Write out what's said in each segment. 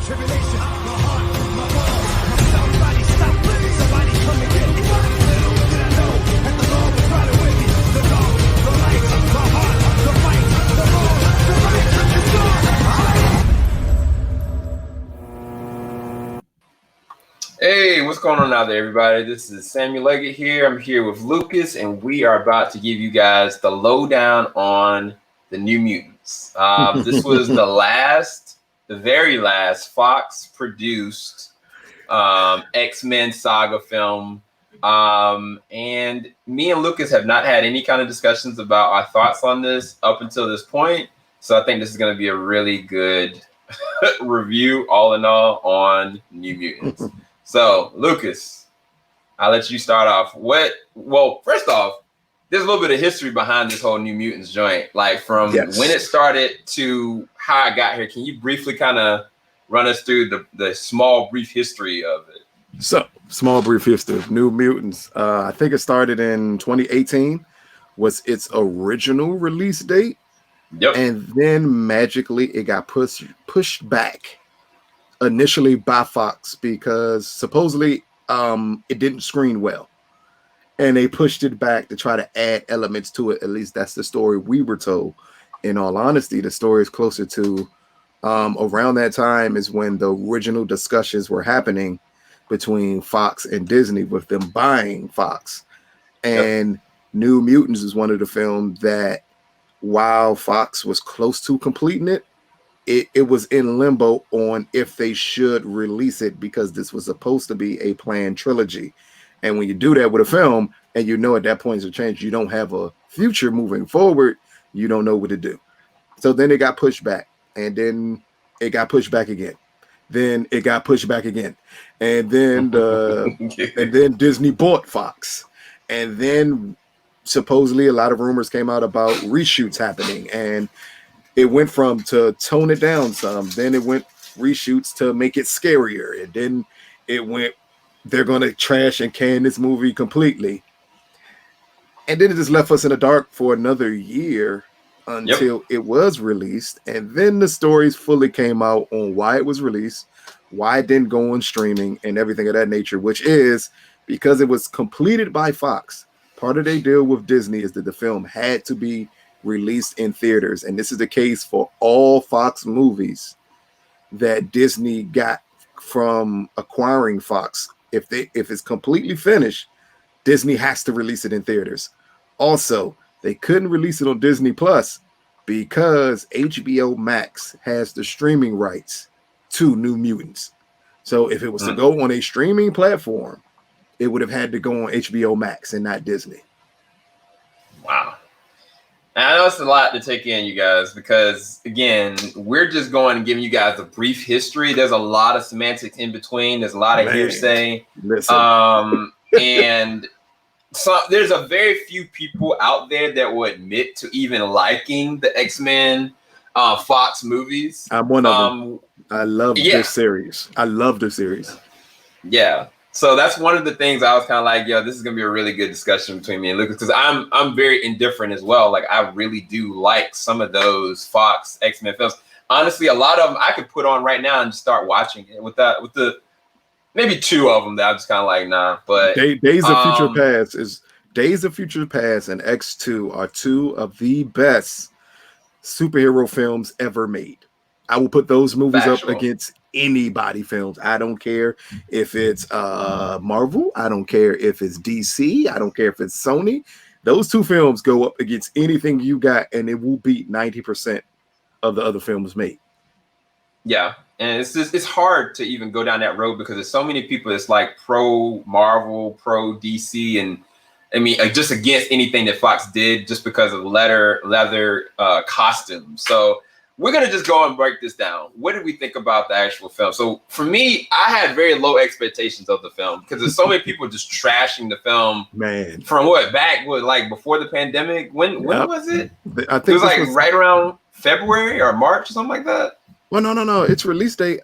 tribulation, my heart, my world. Somebody stop, somebody come and get me. Little did I know that the Lord was riding with me. The dark, the light, the heart, the fight, the wrong, the right, the storm. Hey, what's going on out there, everybody? This is Samuel Leggett here. I'm here with Lucas, and we are about to give you guys the lowdown on the New Mutants. This was the very last Fox-produced X-Men saga film. And me and Lucas have not had any kind of discussions about our thoughts on this up until this point. So I think this is going to be a really good review, all in all, on New Mutants. So, Lucas, I'll let you start off. Well, first off, there's a little bit of history behind this whole New Mutants joint, like from when it started to how I got here. Can you briefly kind of run us through the small, brief history of it? So, small, brief history of New Mutants. I think it started in 2018, was its original release date. Yep. And then magically it got pushed back. Initially by Fox because supposedly it didn't screen well, and they pushed it back to try to add elements to it. At least that's the story we were told. In all honesty, the story is closer to around that time is when the original discussions were happening between Fox and Disney with them buying Fox. And New Mutants is one of the films that, while Fox was close to completing it, it was in limbo on if they should release it, because this was supposed to be a planned trilogy. And when you do that with a film, and you know at that point it's a change, you don't have a future moving forward, you don't know what to do. So then it got pushed back, and then it got pushed back again. Then it got pushed back again. And then and then Disney bought Fox. And then supposedly a lot of rumors came out about reshoots happening, and it went from to tone it down some, then it went reshoots to make it scarier, and then it went, they're going to trash and can this movie completely. And then it just left us in the dark for another year until it was released. And then the stories fully came out on why it was released, why it didn't go on streaming, and everything of that nature, which is because it was completed by Fox. Part of their deal with Disney is that the film had to be released in theaters, and this is the case for all Fox movies that Disney got from acquiring Fox. If it's completely finished, Disney has to release it in theaters. Also, they couldn't release it on Disney Plus because HBO Max has the streaming rights to New Mutants. So if it was to go on a streaming platform, it would have had to go on HBO Max and not Disney. Wow. I know it's a lot to take in, you guys, because, again, we're just going and giving you guys a brief history. There's a lot of semantics in between. There's a lot of hearsay. And so there's a very few people out there that will admit to even liking the X-Men Fox movies. I'm one of them. I love this series. I love the series. Yeah. So that's one of the things I was kind of like, this is gonna be a really good discussion between me and Lucas, because I'm very indifferent as well. Like, I really do like some of those Fox X-Men films. Honestly, a lot of them I could put on right now and just start watching it. With the maybe two of them that I'm just kind of like, nah. But Days of Future Past and X2 are two of the best superhero films ever made. I will put those movies up against anybody films. I don't care if it's Marvel. I don't care if it's DC. I don't care if it's Sony. Those two films go up against anything you got, and it will beat 90% of the other films made. Yeah, and it's hard to even go down that road because there's so many people that's like pro Marvel, pro DC, and I mean just against anything that Fox did just because of leather costumes. So we're going to just go and break this down. What did we think about the actual film? So for me, I had very low expectations of the film because there's so many people just trashing the film. Man. From like before the pandemic? When was it? I think it was like right around February or March or something like that. Well, no. Its release date,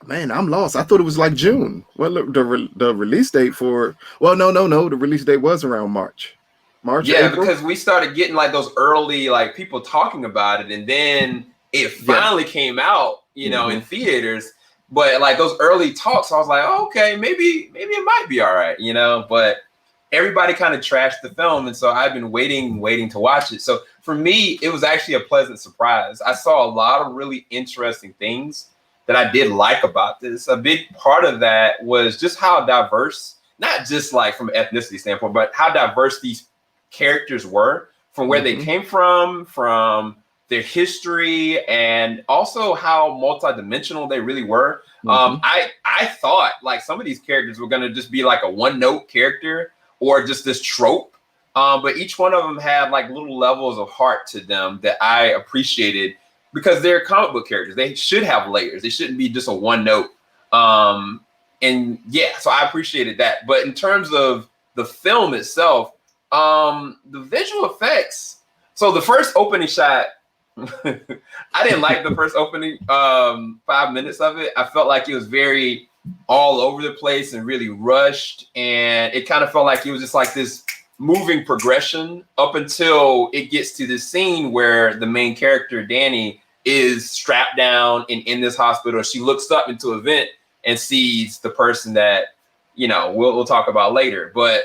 man, I'm lost. I thought it was like June. Well, the release date for, well, no. The release date was around March. Yeah, April? because we started getting like those early like people talking about it, and then it finally came out, in theaters. But like those early talks, I was like, oh, okay, maybe it might be all right, but everybody kind of trashed the film. And so I've been waiting to watch it. So for me, it was actually a pleasant surprise. I saw a lot of really interesting things that I did like about this. A big part of that was just how diverse, not just like from an ethnicity standpoint, but how diverse these characters were, from where they came from their history, and also how multidimensional they really were. I thought like some of these characters were going to just be like a one-note character or just this trope. But each one of them had like little levels of heart to them that I appreciated, because they're comic book characters. They should have layers. They shouldn't be just a one note. And yeah, so I appreciated that. But in terms of the film itself, the visual effects. So the first opening shot, I didn't like the first opening 5 minutes of it. I felt like it was very all over the place and really rushed. And it kind of felt like it was just like this moving progression up until it gets to this scene where the main character, Danny, is strapped down and in this hospital. She looks up into a vent and sees the person that, we'll talk about later. But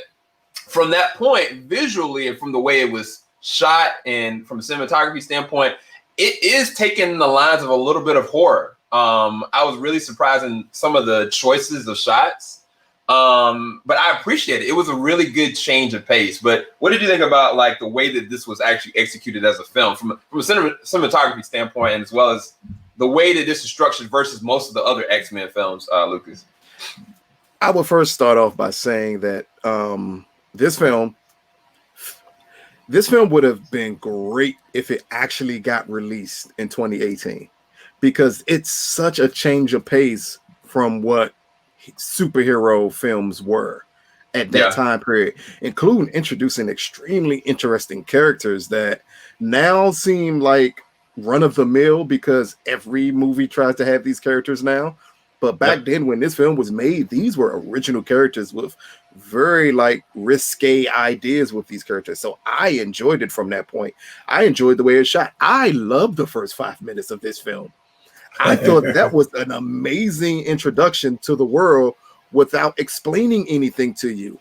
from that point, visually, and from the way it was shot and from a cinematography standpoint, it is taking the lines of a little bit of horror. I was really surprised in some of the choices of shots, but I appreciate it. It was a really good change of pace. But what did you think about like the way that this was actually executed as a film from a cinematography standpoint, and as well as the way that this is structured versus most of the other X-Men films, Lucas? I would first start off by saying that this film would have been great if it actually got released in 2018, because it's such a change of pace from what superhero films were at that time period, including introducing extremely interesting characters that now seem like run of the mill because every movie tries to have these characters now. But back then, when this film was made, these were original characters with very like risque ideas with these characters. So I enjoyed it from that point. I enjoyed the way it shot. I loved the first 5 minutes of this film. I thought that was an amazing introduction to the world without explaining anything to you.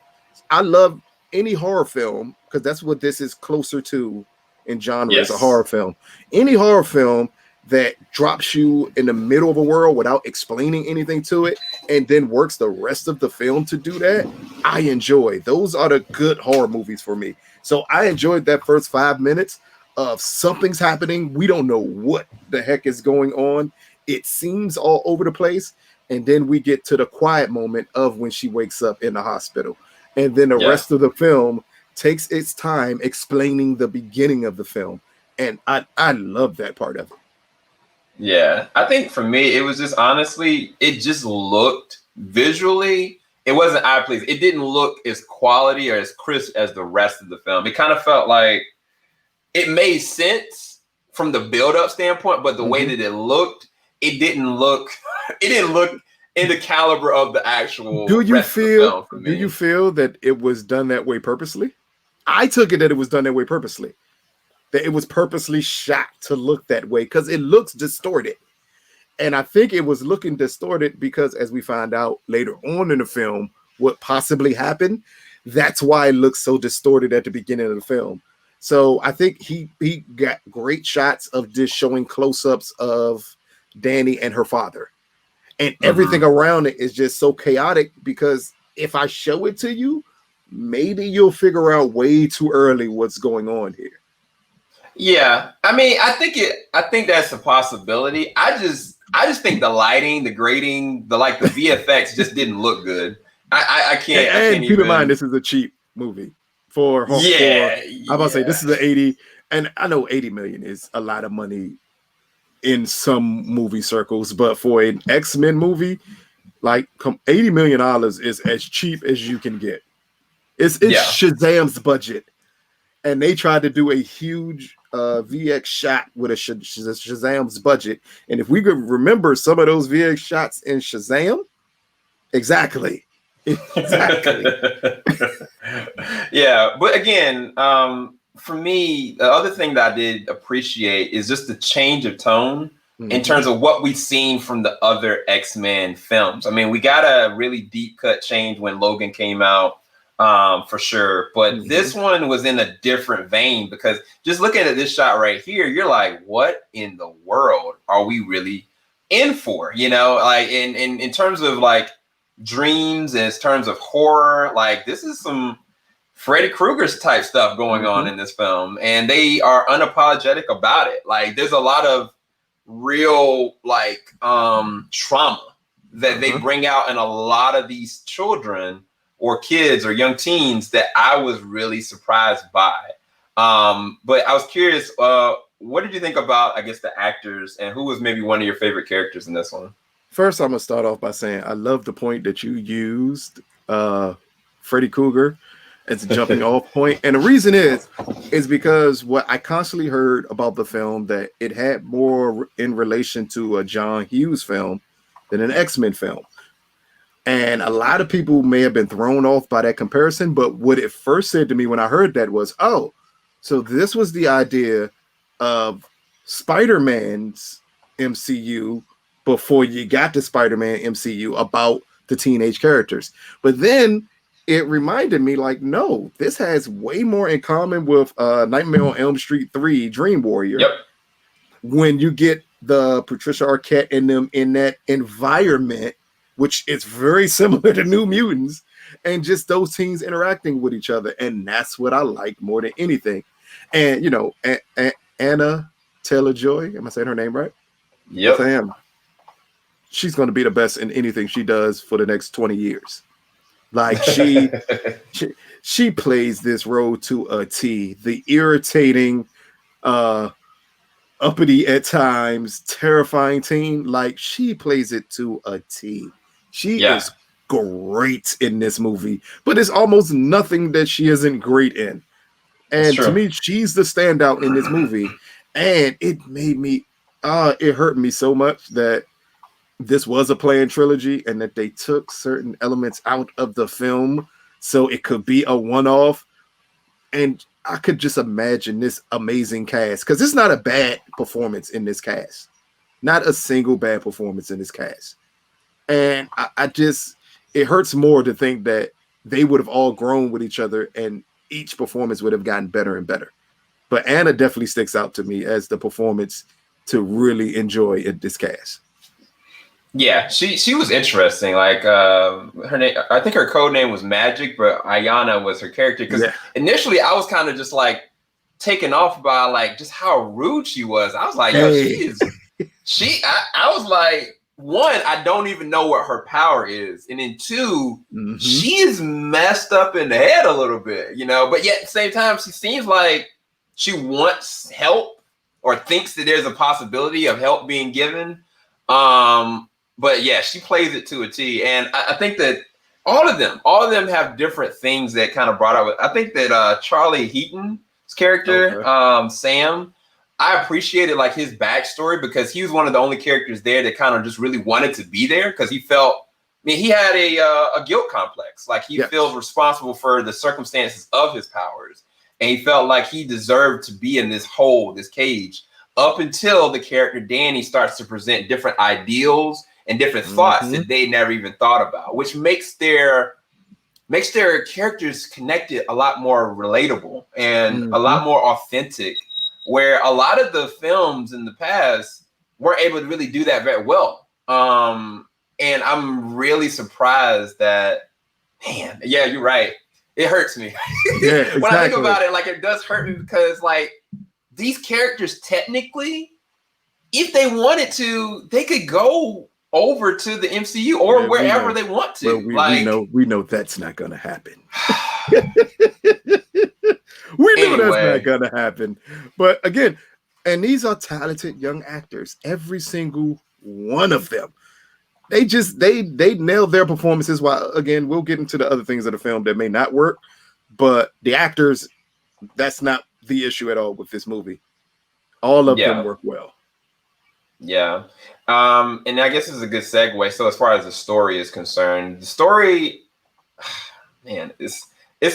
I love any horror film because that's what this is closer to in genre, is a horror film. Any horror film that drops you in the middle of a world without explaining anything to it and then works the rest of the film to do that, I enjoy. Those are the good horror movies for me. So I enjoyed that first 5 minutes of something's happening. We don't know what the heck is going on. It seems all over the place. And then we get to the quiet moment of when she wakes up in the hospital. And then the rest of the film takes its time explaining the beginning of the film. And I love that part of it. Yeah, I think for me, it was just honestly, it just looked visually, it wasn't eye pleasing. It didn't look as quality or as crisp as the rest of the film. It kind of felt like it made sense from the build-up standpoint, but the way that it looked, it didn't look in the caliber of the actual Do you rest of the film for me. Do you feel that it was done that way purposely? I took it that it was done that way purposely. That it was purposely shot to look that way because it looks distorted. And I think it was looking distorted because, as we find out later on in the film, what possibly happened, that's why it looks so distorted at the beginning of the film. So I think he got great shots of just showing close-ups of Danny and her father. And everything around it is just so chaotic because if I show it to you, maybe you'll figure out way too early what's going on here. Yeah, I mean, I think that's a possibility. I just think the lighting, the grading, the VFX just didn't look good. I can't. And keep in mind, this is a cheap movie for. I'm about to say this is an 80, and I know 80 million is a lot of money in some movie circles, but for an X-Men movie, like $80 million is as cheap as you can get. It's Shazam's budget, and they tried to do a huge VX shot with a Shazam's budget. And if we could remember some of those VX shots in Shazam, exactly. Yeah, but again, for me, the other thing that I did appreciate is just the change of tone in terms of what we've seen from the other X-Men films. I mean, we got a really deep cut change when Logan came out, for sure. But this one was in a different vein, because just looking at this shot right here, you're like, what in the world are we really in for? You know, like in terms of like dreams, and in terms of horror, like this is some Freddy Krueger's type stuff going on in this film, and they are unapologetic about it. Like there's a lot of real like trauma that they bring out in a lot of these children or kids or young teens that I was really surprised by. But I was curious, what did you think about, I guess, the actors, and who was maybe one of your favorite characters in this one? First, I'm gonna start off by saying I love the point that you used Freddy Krueger as a jumping off point. And the reason is because what I constantly heard about the film, that it had more in relation to a John Hughes film than an X-Men film. And a lot of people may have been thrown off by that comparison, but what it first said to me when I heard that was, oh, so this was the idea of Spider-Man's MCU before you got to Spider-Man MCU about the teenage characters. But then it reminded me, like, no, this has way more in common with Nightmare on Elm Street 3 Dream Warrior. Yep. When you get the Patricia Arquette and them in that environment, which is very similar to New Mutants, and just those teens interacting with each other. And that's what I like more than anything. And, you know, Anna Taylor-Joy, am I saying her name right? Yep. Yes, I am. She's going to be the best in anything she does for the next 20 years. Like she plays this role to a T. The irritating, uppity at times, terrifying teen, like she plays it to a T. She is great in this movie, but it's almost nothing that she isn't great in. And to me, she's the standout in this movie. And it made me, it hurt me so much that this was a planned trilogy and that they took certain elements out of the film so it could be a one-off. And I could just imagine this amazing cast, because it's not a bad performance in this cast. Not a single bad performance in this cast. And I just, it hurts more to think that they would have all grown with each other and each performance would have gotten better and better. But Anna definitely sticks out to me as the performance to really enjoy in this cast. Yeah, she was interesting. Like her name, I think her code name was Magic, but Ayana was her character. Because initially I was kind of just like taken off by like just how rude she was. I was like, yo, I was like, one, I don't even know what her power is, and then two, she is messed up in the head a little bit, you know. But yet at the same time, she seems like she wants help or thinks that there's a possibility of help being given. But yeah, she plays it to a T. And I think that all of them have different things that kind of brought out. I think that Charlie Heaton's character, Sam, I appreciated like his backstory, because he was one of the only characters there that kind of just really wanted to be there, because he felt, I mean, he had a guilt complex. Like he feels responsible for the circumstances of his powers. And he felt like he deserved to be in this hole, this cage, up until the character Danny starts to present different ideals and different thoughts that they never even thought about, which makes their characters connected a lot more relatable and a lot more authentic, where a lot of the films in the past weren't able to really do that very well. And I'm really surprised that, man, yeah, you're right. It hurts me. Yeah, exactly. When I think about it, like it does hurt me, because like these characters technically, if they wanted to, they could go over to the MCU or wherever they want to. Well, we know that's not going to happen. We know that's not going to happen. But again, and these are talented young actors, every single one of them. They nailed their performances. While again, we'll get into the other things of the film that may not work, but the actors, that's not the issue at all with this movie. All of them work well. Yeah. And I guess this is a good segue. So as far as the story is concerned, the story, man, it's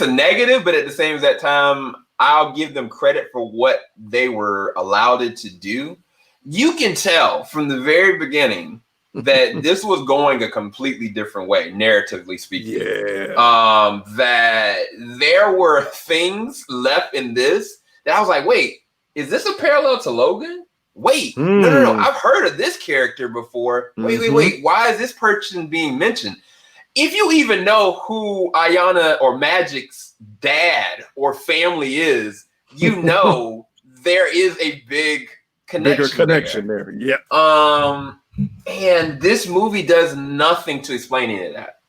a negative, but at the same time, I'll give them credit for what they were allowed to do. you can tell from the very beginning that this was going a completely different way, narratively speaking. Yeah. That there were things left in this that I was like, wait, is this a parallel to Logan? Wait, no. I've heard of this character before. Wait. Why is this person being mentioned? If you even know who Ayana or Magic's dad or family is, you know there is a big bigger connection there. Yeah. And this movie does nothing to explain any of that.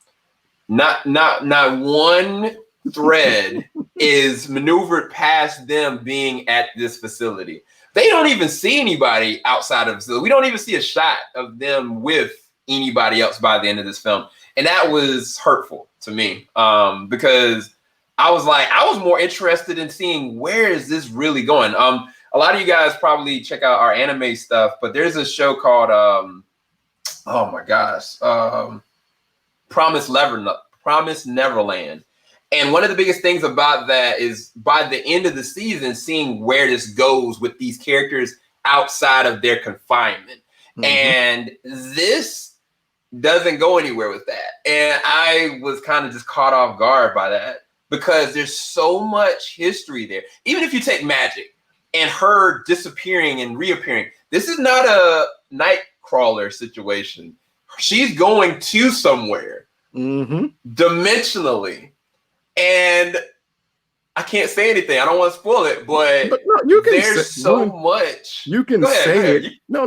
Not one thread is maneuvered past them being at this facility. They don't even see anybody outside of the facility. We don't even see a shot of them with anybody else by the end of this film. And that was hurtful to me, because I was more interested in seeing where is this really going. A lot of you guys probably check out our anime stuff, but there's a show called oh my gosh, Promise Neverland. And one of the biggest things about that is by the end of the season, seeing where this goes with these characters outside of their confinement. And this doesn't go anywhere with that. And I was kind of just caught off guard by that because there's so much history there. Even if you take Magic and her disappearing and reappearing, this is not a Nightcrawler situation. She's going to somewhere dimensionally. And I can't say anything. I don't want to spoil it, but no, you can there's so much. You can say it. No.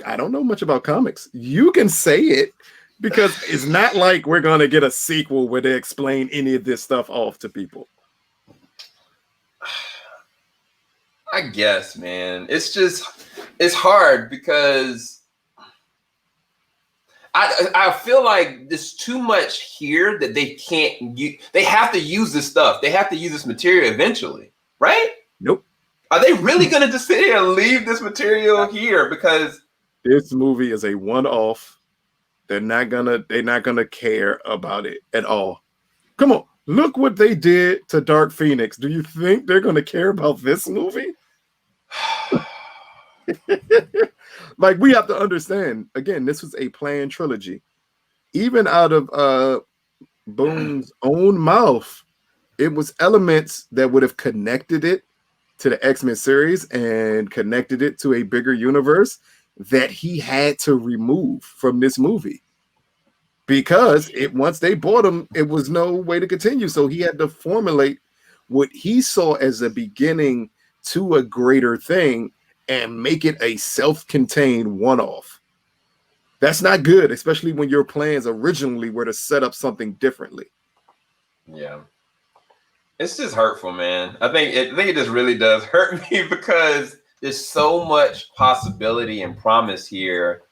I don't know much about comics. You can say it because it's not like we're going to get a sequel where they explain any of this stuff off to people. I guess, man. It's hard because I feel like there's too much here that they can't use. They have to use this stuff. They have to use this material eventually, right? Nope. Are they really going to just sit here and leave this material here? Because this movie is a one-off. They're not gonna care about it at all. Come on, look what they did to Dark Phoenix. Do you think they're gonna care about this movie? Like, we have to understand, again, this was a planned trilogy. Even out of Boone's own mouth, it was elements that would have connected it to the X-Men series and connected it to a bigger universe that he had to remove from this movie. Because once they bought him, it was no way to continue. So he had to formulate what he saw as a beginning to a greater thing and make it a self-contained one-off. That's not good, especially when your plans originally were to set up something differently. Yeah. It's just hurtful, man. I think it just really does hurt me because there's so much possibility and promise here.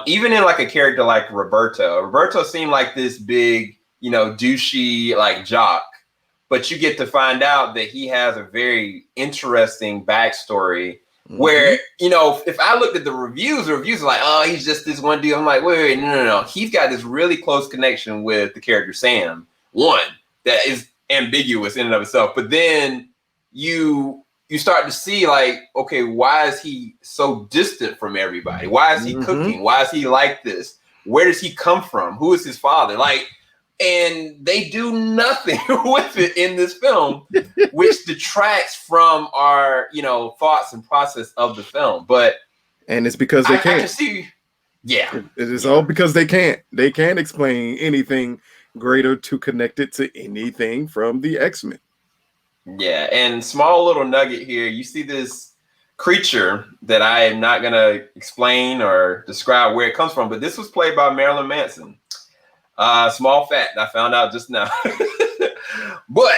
Even in like a character like Roberto. Roberto seemed like this big, douchey like jock, but you get to find out that he has a very interesting backstory. Where, if I looked at the reviews are like, oh, he's just this one dude. I'm like, wait, no. He's got this really close connection with the character Sam. One that is ambiguous in and of itself. But then you start to see like, okay, why is he so distant from everybody? Why is he cooking? Why is he like this? Where does he come from? Who is his father? Like, and they do nothing with it in this film, which detracts from our, thoughts and process of the film. And it's because they can't. I can see, yeah. It is all because they can't. They can't explain anything greater to connect it to anything from the X-Men. Yeah, and small little nugget here. You see this creature that I am not going to explain or describe where it comes from, but this was played by Marilyn Manson. Small fact I found out just now. But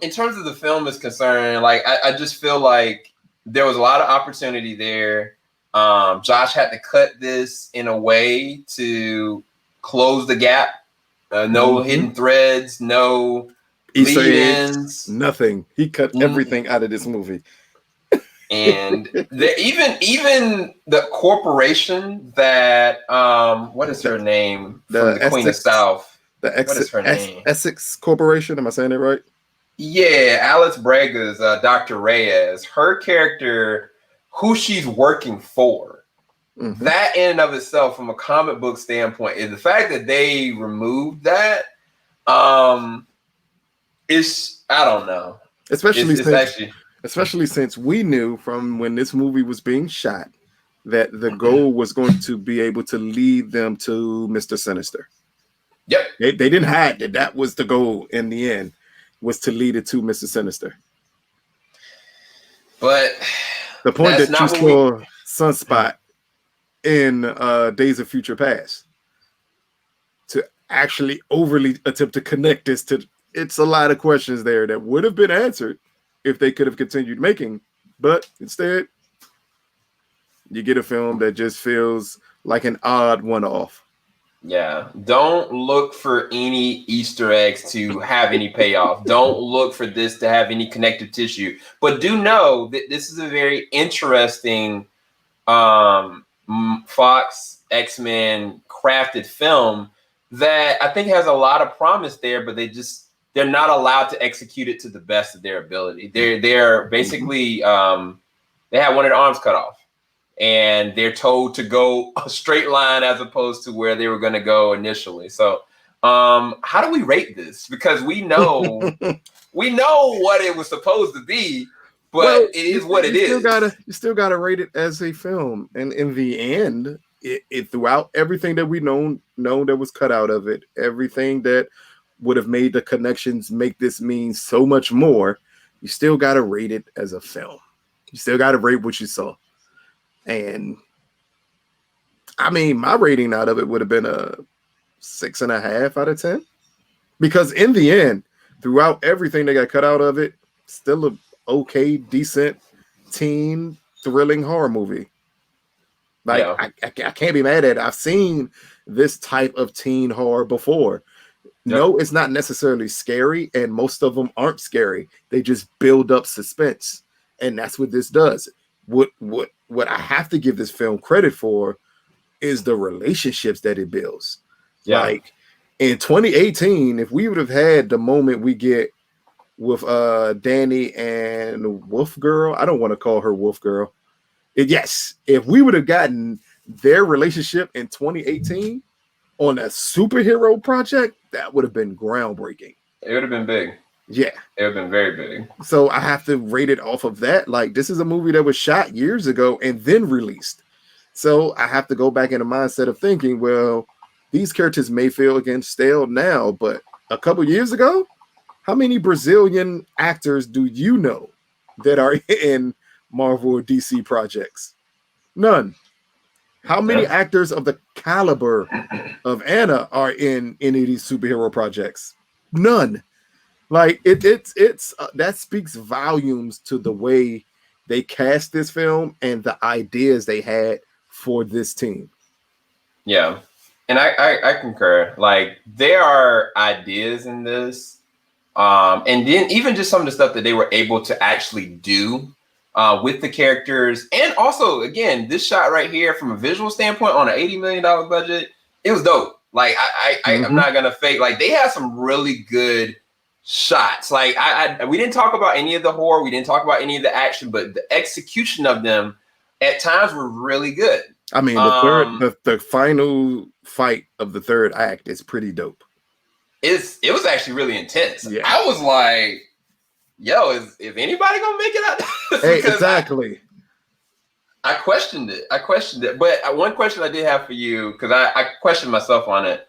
in terms of the film is concerned, like I just feel like there was a lot of opportunity there. Josh had to cut this in a way to close the gap. No hidden threads, no Easter lead-ins, nothing. He cut everything out of this movie. And even the corporation that what is her name? From the Queen of South. What is her name? Essex Corporation. Am I saying it right? Yeah, Alice Braga's Dr. Reyes. Her character, who she's working for. Mhm. That in and of itself, from a comic book standpoint, is the fact that they removed that. It's, I don't know. Especially since we knew from when this movie was being shot that the goal was going to be able to lead them to Mr. Sinister. Yep. They didn't hide that was the goal in the end, was to lead it to Mr. Sinister. But the point that you saw Sunspot in Days of Future Past, to actually overly attempt to connect this to, it's a lot of questions there that would have been answered if they could have continued making, but instead you get a film that just feels like an odd one-off. Yeah, don't look for any Easter eggs to have any payoff. Don't look for this to have any connective tissue, but do know that this is a very interesting Fox X-Men crafted film that I think has a lot of promise there, but they're not allowed to execute it to the best of their ability. They're basically they have one of their arms cut off, and they're told to go a straight line as opposed to where they were going to go initially. So how do we rate this? Because we know what it was supposed to be, but it is what it is. You still gotta rate it as a film, and in the end, it throughout everything that we know that was cut out of it, everything that would have made the connections make this mean so much more, you still gotta rate it as a film. You still gotta rate what you saw. And I mean, my rating out of it would have been a 6.5 out of 10, because in the end, throughout everything that got cut out of it, still a okay, decent teen thrilling horror movie. Like, yeah. I can't be mad at it. I've seen this type of teen horror before. Yep. No, it's not necessarily scary, and most of them aren't scary. They just build up suspense, and that's what this does. What I have to give this film credit for is the relationships that it builds. Yeah. Like in 2018, if we would have had the moment we get with Danny and Wolf Girl, I don't want to call her Wolf Girl. Yes, if we would have gotten their relationship in 2018 on a superhero project, that would have been groundbreaking. It would have been big. Yeah. It would have been very big. So I have to rate it off of that. Like, this is a movie that was shot years ago and then released. So I have to go back in the mindset of thinking, well, these characters may feel again stale now, but a couple years ago, how many Brazilian actors do you know that are in Marvel or DC projects? None. How many actors of the caliber of Anna are in any of these superhero projects? None. Like it's that speaks volumes to the way they cast this film and the ideas they had for this team. Yeah, and I concur. Like, there are ideas in this, and then even just some of the stuff that they were able to actually do with the characters, and also again, this shot right here from a visual standpoint on an $80 million budget, it was dope. Like I'm not gonna fake. Like, they had some really good shots. Like we didn't talk about any of the horror, we didn't talk about any of the action, but the execution of them at times were really good. I mean, the final fight of the third act is pretty dope. It was actually really intense. Yeah. I was like, yo, is anybody gonna make it out? Hey, exactly. I questioned it. But one question I did have for you, because I questioned myself on it.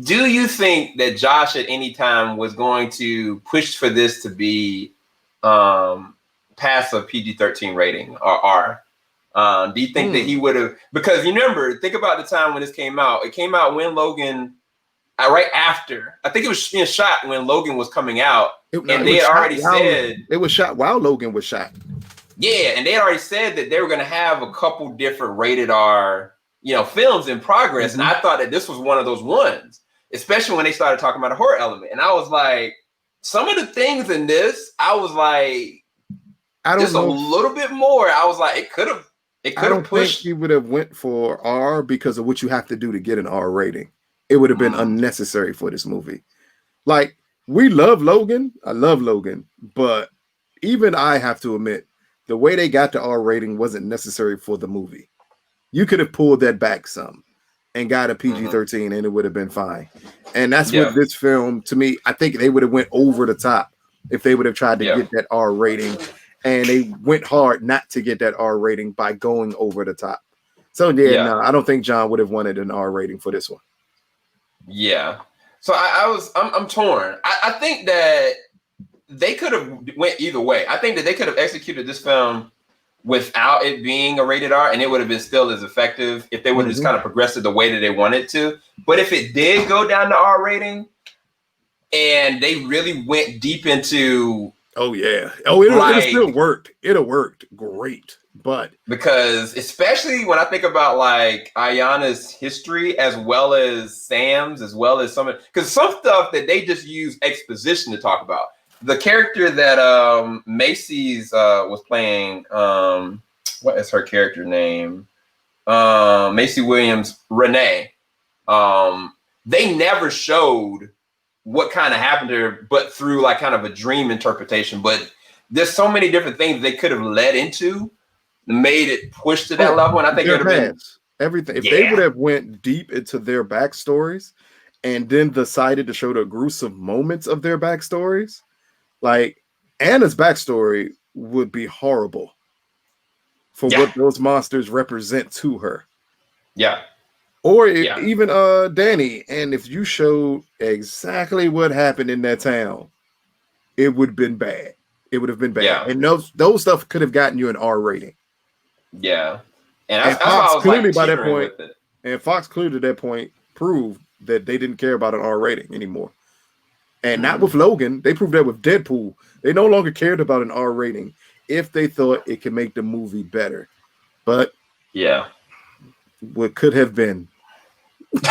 Do you think that Josh at any time was going to push for this to be past a PG-13 rating or R? Do you think that he would have? Because you remember, think about the time when this came out. It came out when Logan, right after. I think it was being shot when Logan was coming out, and they had already said it was shot while Logan was shot. Yeah, and they had already said that they were going to have a couple different rated R, films in progress, and I thought that this was one of those ones, especially when they started talking about a horror element. And I was like, some of the things in this, I was like, I don't know, a little bit more. I was like, it could have pushed. Think you would have went for R because of what you have to do to get an R rating. It would have been unnecessary for this movie. Like, we love Logan. I love Logan, but even I have to admit the way they got the R rating wasn't necessary for the movie. You could have pulled that back some and got a PG-13 and it would have been fine. And that's what this film, to me, I think they would have went over the top if they would have tried to get that R rating. And they went hard not to get that R rating by going over the top. So no, I don't think John would have wanted an R rating for this one. Yeah. So I'm torn. I think that they could have went either way. I think that they could have executed this film without it being a rated R, and it would have been still as effective if they would have just kind of progressed it the way that they wanted to. But if it did go down to R rating, and they really went deep into, it still worked. It'll worked great, but because especially when I think about like Ayana's history as well as Sam's, as well as because some stuff that they just use exposition to talk about. The character that Maisie's was playing, what is her character name? Maisie Williams, Renee. They never showed what kind of happened to her, but through like kind of a dream interpretation. But there's so many different things they could have led into, made it push to that level. And I think it would have been everything. If they would have went deep into their backstories and then decided to show the gruesome moments of their backstories, like Anna's backstory would be horrible for what those monsters represent to her. Yeah. Or even Danny. And if you showed exactly what happened in that town, it would have been bad. It would have been bad. Yeah. And those stuff could have gotten you an R rating. Yeah. And Fox clearly by that point, and Fox clearly at that point proved that they didn't care about an R rating anymore. And not with Logan. They proved that with Deadpool. They no longer cared about an R rating if they thought it could make the movie better. But what could have been. My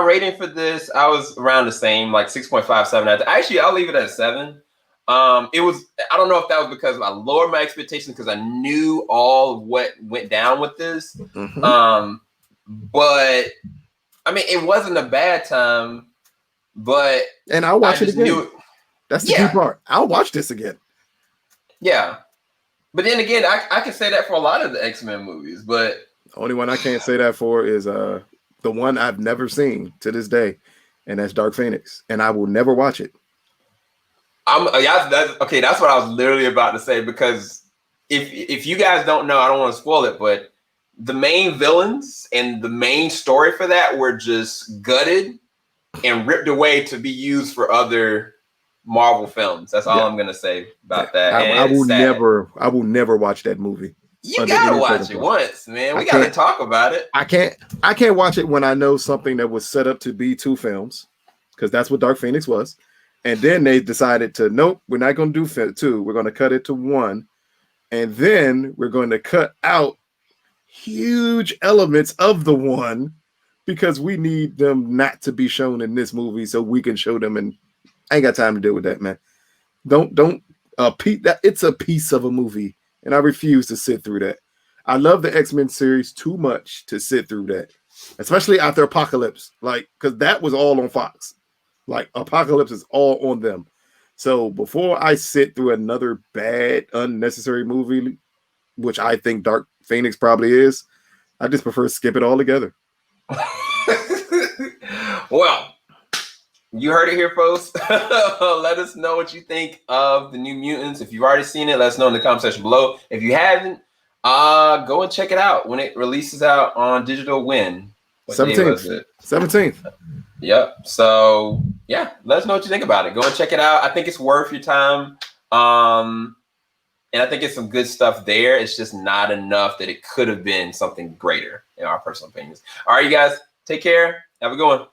rating for this, I was around the same, like 6.57. Actually, I'll leave it at 7. It was, I don't know if that was because I lowered my expectations because I knew all of what went down with this. But I mean, it wasn't a bad time. But I'll watch it again. That's the key part. I'll watch this again. Yeah. But then again, I can say that for a lot of the X-Men movies, but the only one I can't say that for is the one I've never seen to this day, and that's Dark Phoenix, and I will never watch it. That's what I was literally about to say, because if you guys don't know, I don't want to spoil it, but the main villains and the main story for that were just gutted and ripped away to be used for other Marvel films. That's all I'm gonna say about that. I will never watch that movie. You gotta watch it once, man. We gotta talk about it. I can't watch it when I know something that was set up to be 2 films, because that's what Dark Phoenix was. And then they decided to, nope, we're not gonna do 2. We're gonna cut it to 1, and then we're going to cut out huge elements of the 1 because we need them not to be shown in this movie so we can show them. And I ain't got time to deal with that, man. Don't that it's a piece of a movie, and I refuse to sit through that. I love the X-Men series too much to sit through that, especially after Apocalypse, like, because that was all on Fox. Like, Apocalypse is all on them. So before I sit through another bad, unnecessary movie, which I think Dark Phoenix probably is, I just prefer to skip it altogether. Well, you heard it here, folks. Let us know what you think of the New Mutants. If you've already seen it, let us know in the comment section below. If you haven't, go and check it out when it releases out on digital. When? 17th. Yep. So yeah, let us know what you think about it. Go and check it out. I think it's worth your time. And I think it's some good stuff there. It's just not enough that it could have been something greater, in our personal opinions. All right, you guys, take care. Have a good one.